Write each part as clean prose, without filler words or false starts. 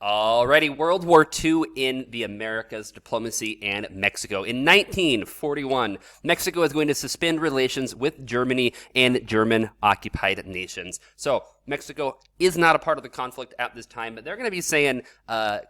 Alrighty, World War II in the Americas, diplomacy, and Mexico. In 1941, Mexico is going to suspend relations with Germany and German-occupied nations. So Mexico is not a part of the conflict at this time, but they're going to be saying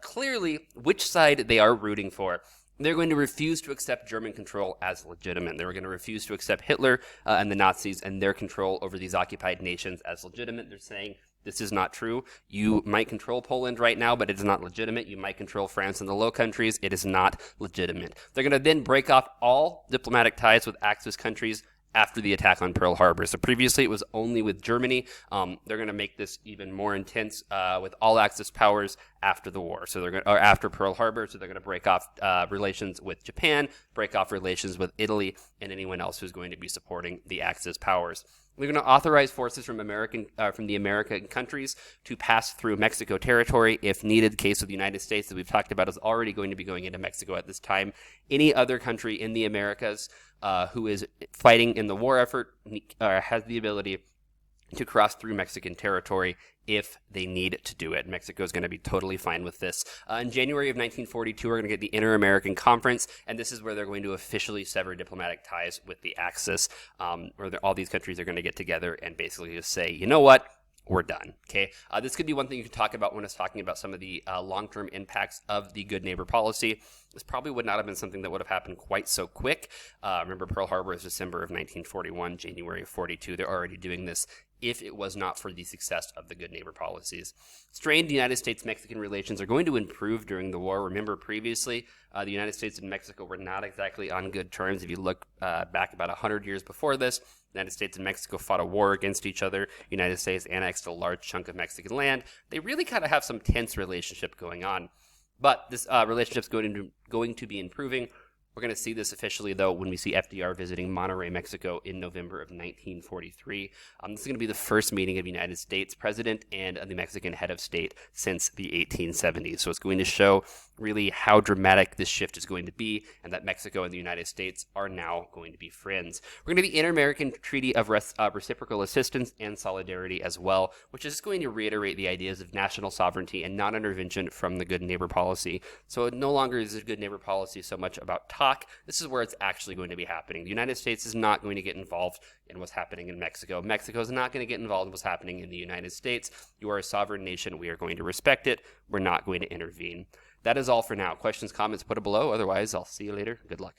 clearly which side they are rooting for. They're going to refuse to accept German control as legitimate. They were going to refuse to accept Hitler and the Nazis and their control over these occupied nations as legitimate. They're saying this is not true. You might control Poland right now, but it is not legitimate. You might control France and the Low Countries. It is not legitimate. They're going to then break off all diplomatic ties with Axis countries after the attack on Pearl Harbor. So previously it was only with Germany. They're going to make this even more intense with all Axis powers after the war. So they're going or after Pearl Harbor. So they're going to break off relations with Japan, break off relations with Italy, and anyone else who's going to be supporting the Axis powers. They're going to authorize forces from the American countries to pass through Mexico territory if needed. The case of the United States that we've talked about is already going to be going into Mexico at this time. Any other country in the Americas who is fighting in the war effort has the ability to cross through Mexican territory if they need to do it. Mexico is going to be totally fine with this. In January of 1942, we're going to get the Inter-American Conference, and this is where they're going to officially sever diplomatic ties with the Axis, all these countries are going to get together and basically just say, you know what? We're done. Okay. This could be one thing you could talk about when it's talking about some of the long-term impacts of the good neighbor policy. This probably would not have been something that would have happened quite so quick. Remember, Pearl Harbor is December of 1941, January of 42. They're already doing this if it was not for the success of the good neighbor policies. Strained United States-Mexican relations are going to improve during the war. Remember, previously, the United States and Mexico were not exactly on good terms. If you look back about 100 years before this, the United States and Mexico fought a war against each other. The United States annexed a large chunk of Mexican land. They really kind of have some tense relationship going on. But this relationship is going to be improving. We're going to see this officially, though, when we see FDR visiting Monterrey, Mexico in November of 1943. This is going to be the first meeting of the United States president and the Mexican head of state since the 1870s. So it's going to show really how dramatic this shift is going to be and that Mexico and the United States are now going to be friends. We're going to the Inter-American Treaty of Reciprocal Assistance and Solidarity as well, which is going to reiterate the ideas of national sovereignty and non-intervention from the good neighbor policy. So it no longer is the good neighbor policy so much about talk. This is where it's actually going to be happening. The United States is not going to get involved in what's happening in Mexico. Mexico is not going to get involved in what's happening in the United States. You are a sovereign nation. We are going to respect it. We're not going to intervene. That is all for now. Questions, comments, put it below. Otherwise, I'll see you later. Good luck.